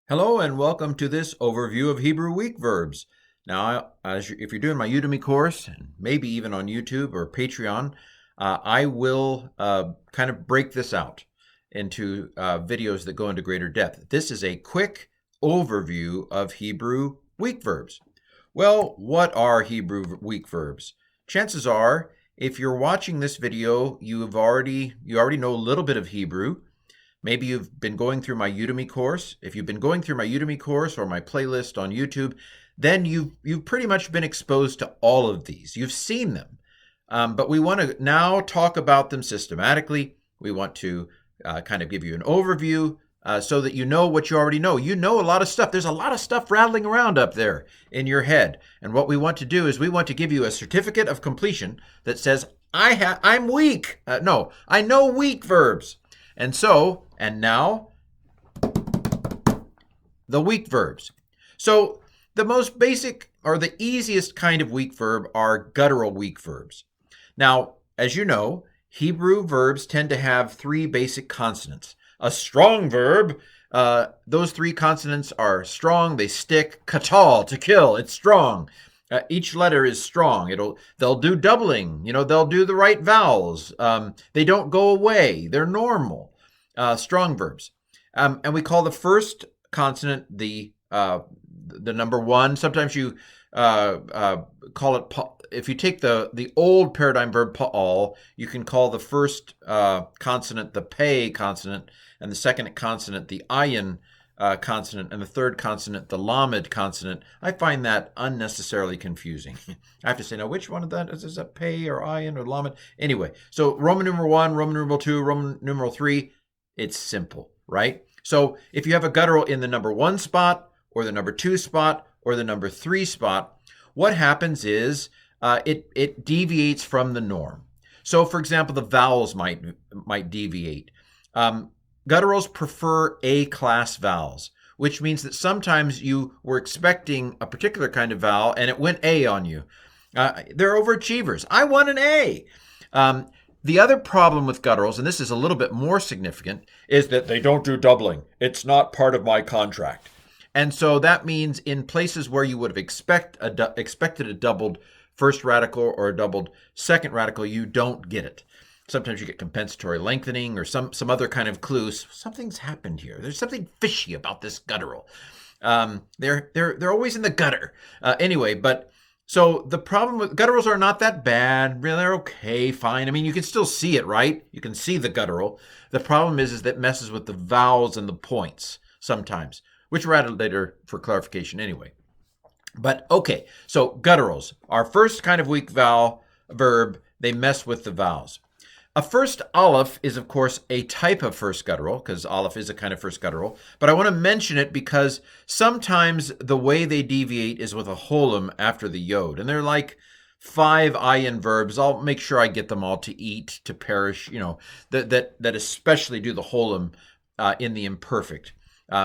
Hello and welcome to this overview of Hebrew weak verbs. Now, if you're doing my Udemy course, and maybe even on YouTube or Patreon, I will kind of break this out into videos that go into greater depth. This is a quick overview of Hebrew weak verbs. Well, what are Hebrew weak verbs? Chances are, if you're watching this video, you already know a little bit of Hebrew. Maybe you've been going through my Udemy course. If you've been going through my Udemy course or my playlist on YouTube, then you've pretty much been exposed to all of these. You've seen them. But we want to now talk about them systematically. We want to kind of give you an overview so that you know what you already know. You know a lot of stuff. There's a lot of stuff rattling around up there in your head. And what we want to do is we want to give you a certificate of completion that says, I'm weak. No, I know weak verbs. And now, the weak verbs. So the most basic or the easiest kind of weak verb are guttural weak verbs. Now, as you know, Hebrew verbs tend to have three basic consonants. A strong verb, those three consonants are strong, they stick. Katal, to kill, it's strong. Each letter is strong. They'll do doubling. They'll do the right vowels. They don't go away. They're normal. Strong verbs. And we call the first consonant the number one. Sometimes you call it, if you take the old paradigm verb pa'al, you can call the first consonant the pei consonant, and the second consonant the ayin consonant, and the third consonant the lamed consonant. I find that unnecessarily confusing. I have to say, now, which one of that is that pei or ayin or lamed? Anyway, so Roman numeral 1, Roman numeral 2, Roman numeral 3, it's simple, right? So if you have a guttural in the number 1 spot or the number 2 spot or the number 3 spot, what happens is it deviates from the norm. So for example, the vowels might deviate. Gutturals prefer A-class vowels, which means that sometimes you were expecting a particular kind of vowel and it went A on you. They're overachievers. I want an A. The other problem with gutturals, and this is a little bit more significant, is that they don't do doubling. It's not part of my contract. And so that means in places where you would have expected a doubled first radical or a doubled second radical, you don't get it. Sometimes you get compensatory lengthening or some other kind of clue. Something's happened here. There's something fishy about this guttural. They're always in the gutter. So the problem with gutturals are not that bad. Really, they're okay, fine. I mean, you can still see it, right? You can see the guttural. The problem is that it messes with the vowels and the points sometimes, which we're at later for clarification anyway. But okay, so gutturals, our first kind of weak verb, they mess with the vowels. A first aleph is, of course, a type of first guttural, because aleph is a kind of first guttural. But I want to mention it because sometimes the way they deviate is with a holum after the yod. And they're like 5 ayin verbs. I'll make sure I get them all: to eat, to perish, that especially do the holum in the imperfect.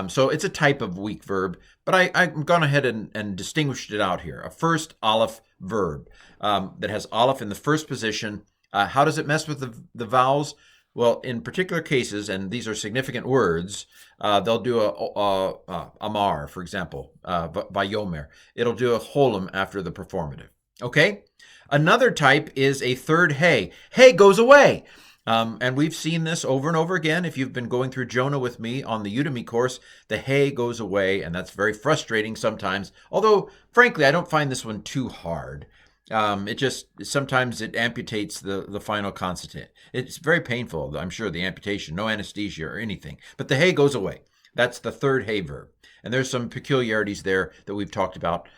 So it's a type of weak verb, but I've gone ahead and distinguished it out here. A first aleph verb that has aleph in the first position. How does it mess with the vowels? Well, in particular cases, and these are significant words, they'll do a amar, for example, vayomer. It'll do a holum after the performative. Okay? Another type is a third hey. Hey goes away. And we've seen this over and over again. If you've been going through Jonah with me on the Udemy course, the hey goes away, and that's very frustrating sometimes. Although, frankly, I don't find this one too hard. Sometimes it amputates the final consonant. It's very painful, I'm sure, the amputation, no anesthesia or anything. But the hey goes away. That's the third hey verb. And there's some peculiarities there that we've talked about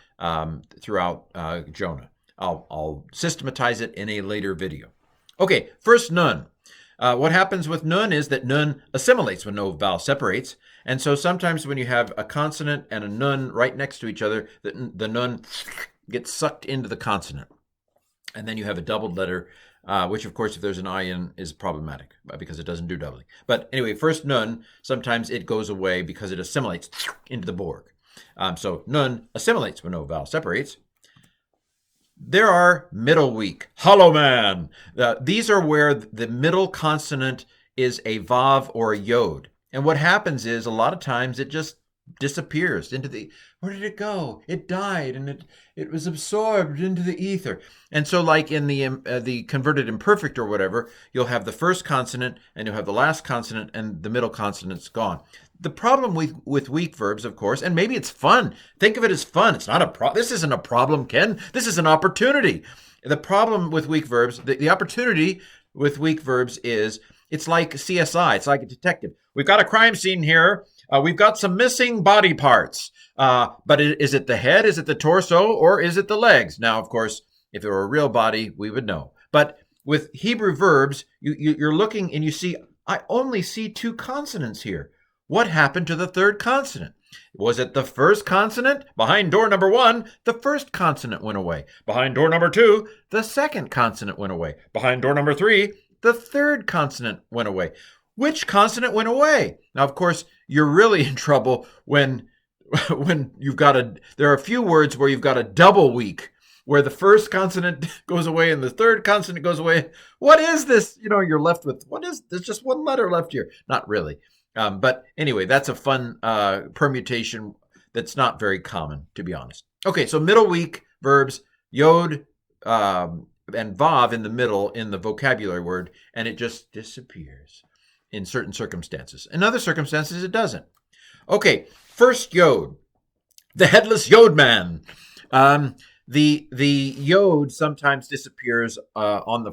throughout Jonah. I'll systematize it in a later video. Okay, first nun. What happens with nun is that nun assimilates when no vowel separates. And so sometimes when you have a consonant and a nun right next to each other, the nun gets sucked into the consonant. And then you have a doubled letter, which, of course, if there's an ayin, is problematic because it doesn't do doubling. But anyway, first nun, sometimes it goes away because it assimilates into the borg. So nun assimilates when no vowel separates. There are middle weak, hollow man. These are where the middle consonant is a vav or a yod. And what happens is a lot of times it just disappears into the, where did it go? It died, and it was absorbed into the ether. And so, like in the converted imperfect or whatever, you'll have the first consonant and you'll have the last consonant, and the middle consonant's gone. The problem with weak verbs, of course, and maybe it's fun. Think of it as fun. It's not this isn't a problem, Ken. This is an opportunity. The problem with weak verbs, the opportunity with weak verbs is, it's like CSI. It's like a detective. We've got a crime scene here. We've got some missing body parts. But is it the head? Is it the torso? Or is it the legs? Now, of course, if it were a real body, we would know. But with Hebrew verbs, you're looking and you see, I only see two consonants here. What happened to the third consonant? Was it the first consonant? Behind door number 1, the first consonant went away. Behind door number 2, the second consonant went away. Behind door number 3, the third consonant went away. Which consonant went away? Now, of course, you're really in trouble when you've got there are a few words where you've got a double weak, where the first consonant goes away and the third consonant goes away. What is this? You're left with, there's just one letter left here. Not really. But anyway, that's a fun permutation that's not very common, to be honest. Okay, so middle weak verbs, yod and vav in the middle in the vocabulary word, and it just disappears in certain circumstances. In other circumstances, it doesn't. Okay, first yod, the headless yod man. The yod sometimes disappears on the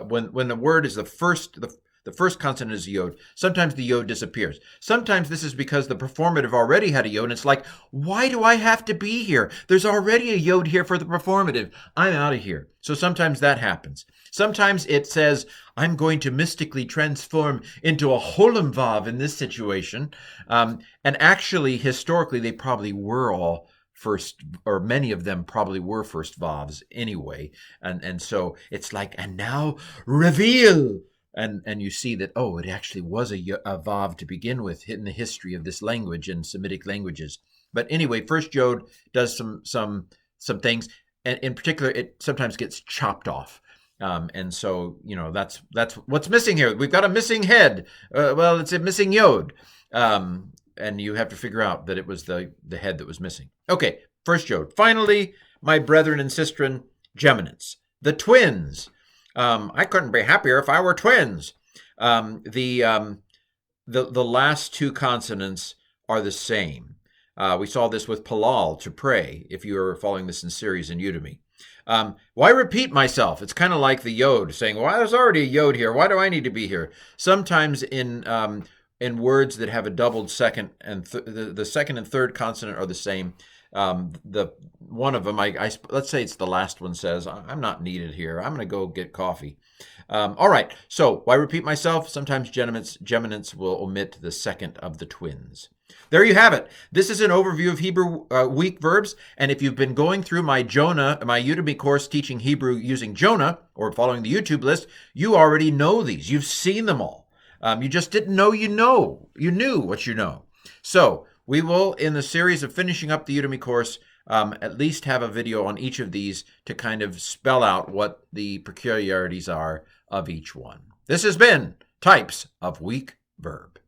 when the word is the first consonant is a yod. Sometimes the yod disappears. Sometimes this is because the performative already had a yod, and it's like, why do I have to be here? There's already a yod here for the performative. I'm out of here. So sometimes that happens. Sometimes it says, I'm going to mystically transform into a holam vav in this situation. And actually, historically, they probably were all first, or many of them probably were first vavs anyway. And so it's like, and now reveal. And you see that, it actually was a vav to begin with in the history of this language and Semitic languages. But anyway, first yod does some things, and in particular, it sometimes gets chopped off. And so, that's what's missing here. We've got a missing head. It's a missing yod. And you have to figure out that it was the head that was missing. Okay, first yod. Finally, my brethren and sistren, geminants, the twins. I couldn't be happier if I were twins. The last two consonants are the same. We saw this with palal, to pray, if you are following this in series in Udemy. Why repeat myself? It's kind of like the yod, saying, well, there's already a yod here. Why do I need to be here? Sometimes in words that have a doubled second, and the second and third consonant are the same. The one of them, let's say it's the last one, says, I'm not needed here. I'm going to go get coffee. All right. So why repeat myself? Sometimes geminants will omit the second of the twins. There you have it. This is an overview of Hebrew weak verbs. And if you've been going through my Udemy course teaching Hebrew using Jonah, or following the YouTube list, you already know these. You've seen them all. You just didn't know you knew what you know. So we will, in the series of finishing up the Udemy course, at least have a video on each of these to kind of spell out what the peculiarities are of each one. This has been Types of Weak Verb.